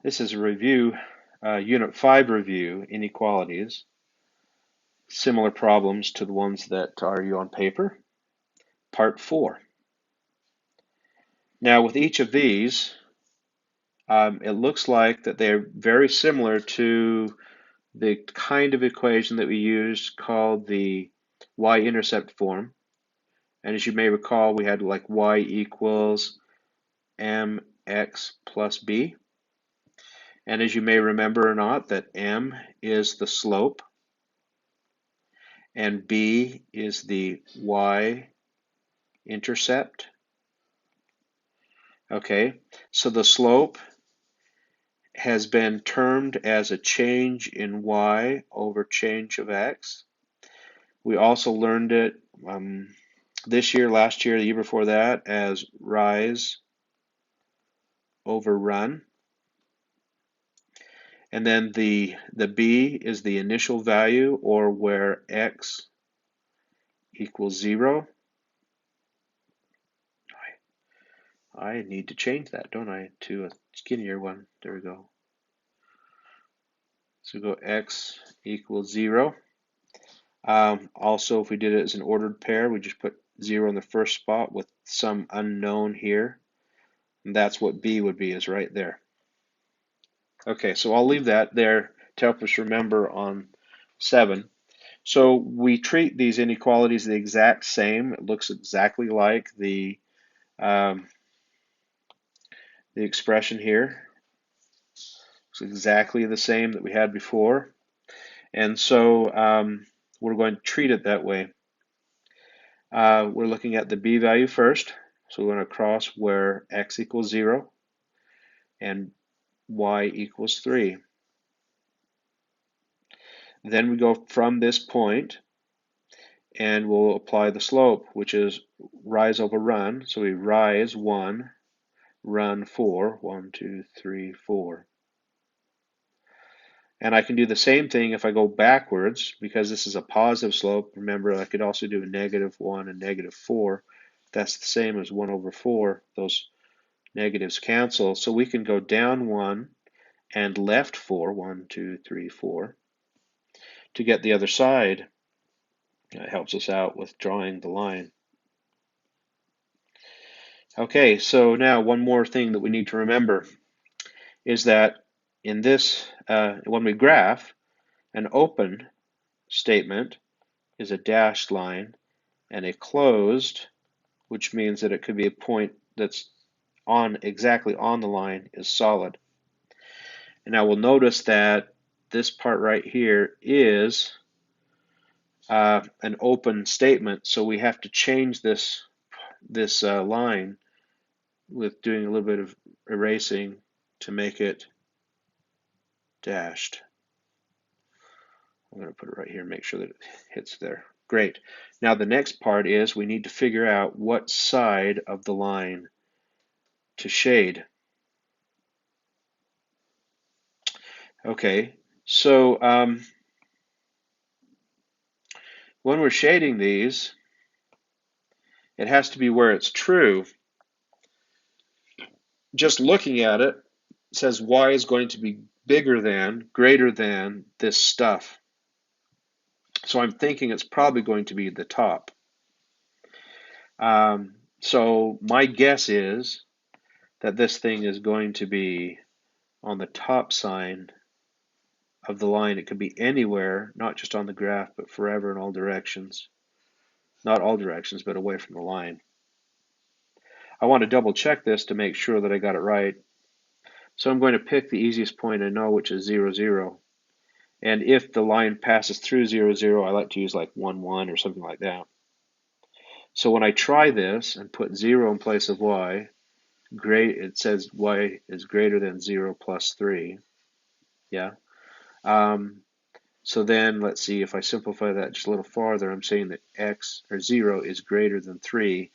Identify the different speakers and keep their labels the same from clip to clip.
Speaker 1: This is a review, Unit 5 review, inequalities, similar problems to the ones that are you on paper, part 4. Now with each of these, it looks like that they're very similar to the kind of equation that we used called the y-intercept form. And as you may recall, we had like y equals mx plus b. And as you may remember or not, that m is the slope and b is the y-intercept. Okay, so the slope has been termed as a change in y over change of x. We also learned it this year, last year, the year before that as rise over run. And then the b is the initial value, or where x equals 0. I need to change that, don't I, to a skinnier one. There we go. So we go x equals 0. Also, if we did it as an ordered pair, we just put 0 in the first spot with some unknown here. And that's what b would be, is right there. Okay, so I'll leave that there to help us remember on 7. So we treat these inequalities the exact same. It looks exactly like the expression here. It's exactly the same that we had before. And so we're going to treat it that way. We're looking at the b value first. So we're going to cross where x equals 0 and y equals 3. Then we go from this point and we'll apply the slope, which is rise over run. So we rise 1, run 4, 1, 2, 3, 4. And I can do the same thing if I go backwards, because this is a positive slope. Remember, I could also do a -1 and -4. That's the same as 1 over 4. Those negatives cancel. So we can go down 1 and left 4, 1, 2, 3, 4, to get the other side. It helps us out with drawing the line. Okay, so now one more thing that we need to remember is that in this, when we graph, an open statement is a dashed line, and a closed, which means that it could be a point that's exactly on the line, is solid. And now we'll notice that this part right here is an open statement, so we have to change this line with doing a little bit of erasing to make it dashed. I'm going to put it right here and make sure that it hits there. Great. Now the next part is we need to figure out what side of the line to shade. Okay, so when we're shading these, it has to be where it's true. Just looking at it, it says y is going to be bigger than, greater than this stuff. So I'm thinking it's probably going to be the top. So my guess is that this thing is going to be on the top side of the line. It could be anywhere, not just on the graph, but forever in all directions. Not all directions, but away from the line. I want to double check this to make sure that I got it right. So I'm going to pick the easiest point I know, which is 0, 0. And if the line passes through 0, 0, I like to use like 1, 1 or something like that. So when I try this and put 0 in place of y, it says y is greater than 0 plus 3. Yeah. So then let's see, if I simplify that just a little farther, I'm saying that x, or 0, is greater than 3.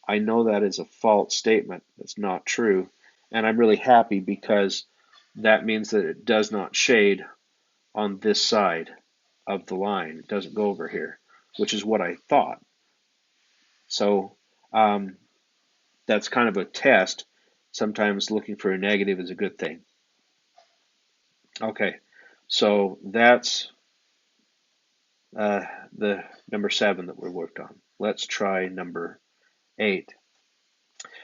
Speaker 1: I know that is a false statement. That's not true. And I'm really happy because that means that it does not shade on this side of the line. It doesn't go over here, which is what I thought. So that's kind of a test. Sometimes looking for a negative is a good thing. Okay, so that's uh, the number 7 that we worked on. Let's try number 8.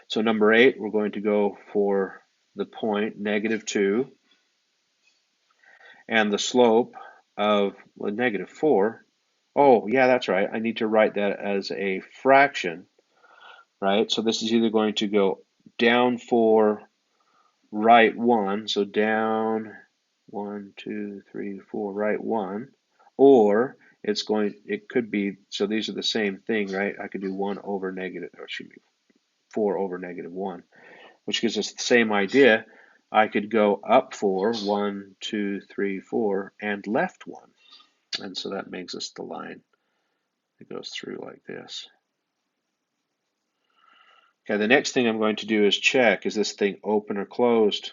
Speaker 1: So number 8, we're going to go for the point -2 and the slope of -4. Oh, yeah, that's right. I need to write that as a fraction, right? So this is either going to go down 4, right 1, so down 1, 2, 3, 4, right 1, or it could be, so these are the same thing, right? I could do 1 over negative, or excuse me, 4 over -1, which gives us the same idea. I could go up 4, 1, 2, 3, 4, and left 1. And so that makes us the line that goes through like this. Okay, the next thing I'm going to do is check, is this thing open or closed?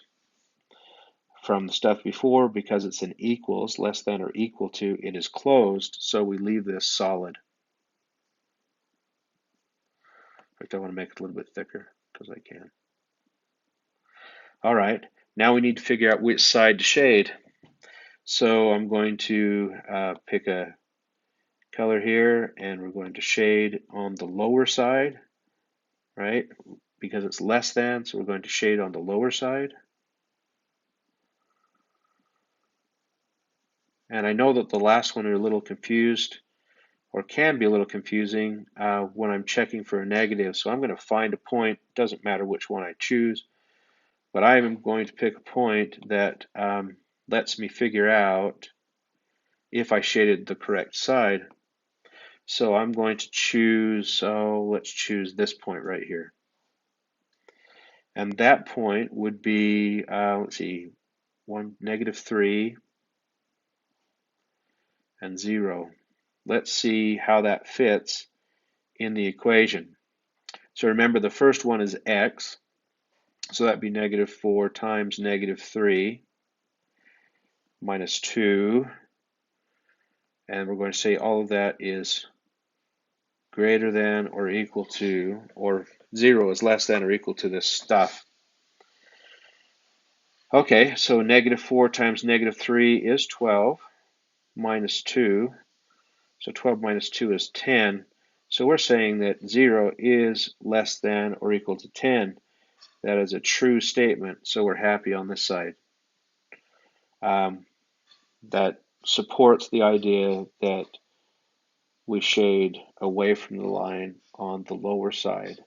Speaker 1: From the stuff before, because it's an equals, less than or equal to, it is closed, so we leave this solid. In fact, I want to make it a little bit thicker because I can. All right, now we need to figure out which side to shade. So I'm going to pick a color here, and we're going to shade on the lower side, right? Because it's less than, so we're going to shade on the lower side. And I know that the last one are a little confused, or can be a little confusing when I'm checking for a negative. So I'm going to find a point. It doesn't matter which one I choose, but I am going to pick a point that lets me figure out if I shaded the correct side. So I'm going to choose, let's choose this point right here. And that point would be, let's see, -3 and 0. Let's see how that fits in the equation. So remember, the first one is x, so that'd be -4 times -3 minus 2, and we're going to say all of that is greater than or equal to, or 0 is less than or equal to this stuff. Okay, so -4 times -3 is 12 minus 2, so 12 minus 2 is 10. So we're saying that 0 is less than or equal to 10. That is a true statement, so we're happy on this side. That supports the idea that we shade away from the line on the lower side,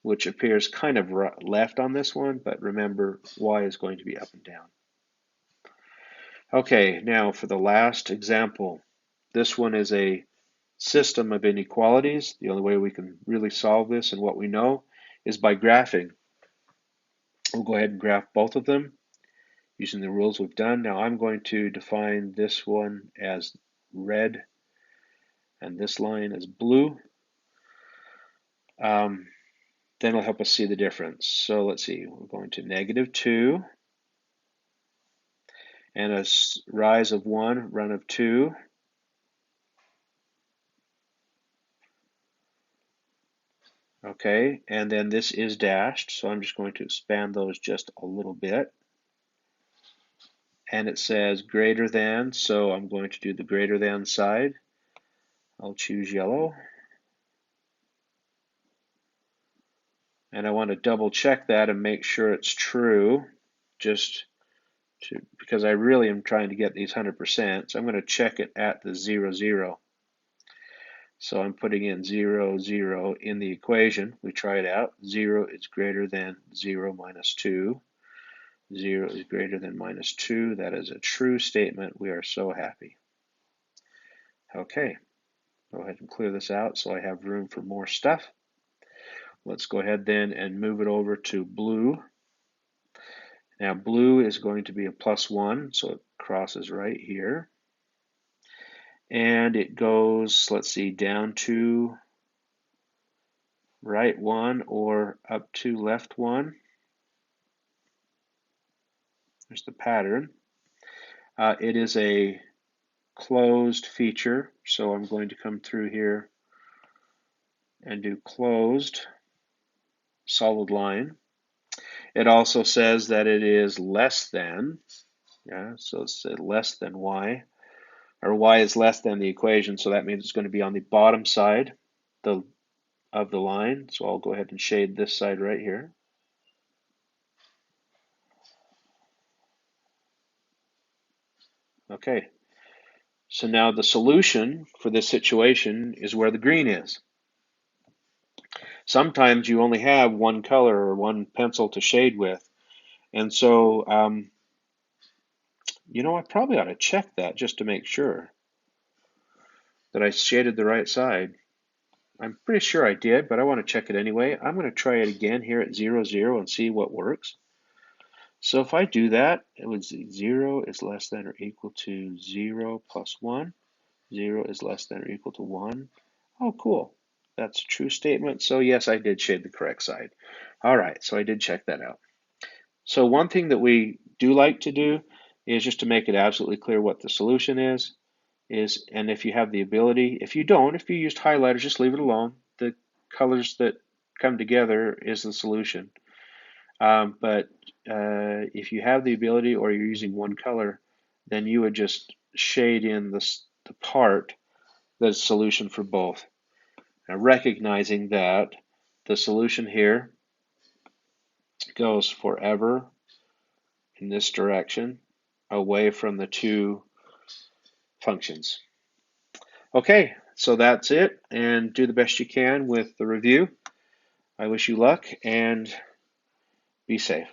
Speaker 1: which appears kind of left on this one, but remember, y is going to be up and down. Okay, now for the last example. This one is a system of inequalities. The only way we can really solve this and what we know is by graphing. We'll go ahead and graph both of them using the rules we've done. Now I'm going to define this one as red and this line as blue. Then it'll help us see the difference. So let's see, we're going to -2 and a rise of 1, run of 2. Okay, and then this is dashed, so I'm just going to expand those just a little bit. And it says greater than, so I'm going to do the greater than side. I'll choose yellow. And I want to double check that and make sure it's true, because I really am trying to get these 100%. So I'm going to check it at the 0, 0. So I'm putting in 0, 0 in the equation. We try it out. 0 is greater than 0 minus 2. 0 is greater than -2. That is a true statement. We are so happy. Okay, go ahead and clear this out so I have room for more stuff. Let's go ahead then and move it over to blue. Now blue is going to be a +1, so it crosses right here. And it goes, let's see, down to right 1 or up to left 1. There's the pattern. It is a closed feature, so I'm going to come through here and do closed solid line. It also says that it is less than, Yeah, so it's less than y, or y is less than the equation, so that means it's going to be on the bottom side of the line. So I'll go ahead and shade this side right here. Okay, so now the solution for this situation is where the green is. Sometimes you only have one color or one pencil to shade with, and so I probably ought to check that just to make sure that I shaded the right side. I'm pretty sure I did, but I want to check it anyway. I'm going to try it again here at 0, 0 and see what works. So if I do that, it would 0 is less than or equal to 0 plus 1. 0 is less than or equal to 1. Oh, cool. That's a true statement. So yes, I did shade the correct side. All right, so I did check that out. So one thing that we do like to do is just to make it absolutely clear what the solution is, and if you have the ability, if you don't, if you used highlighters, just leave it alone. The colors that come together is the solution. But if you have the ability or you're using one color, then you would just shade in the part that's a solution for both. Now, recognizing that the solution here goes forever in this direction away from the two functions. Okay, so that's it, and do the best you can with the review. I wish you luck and be safe.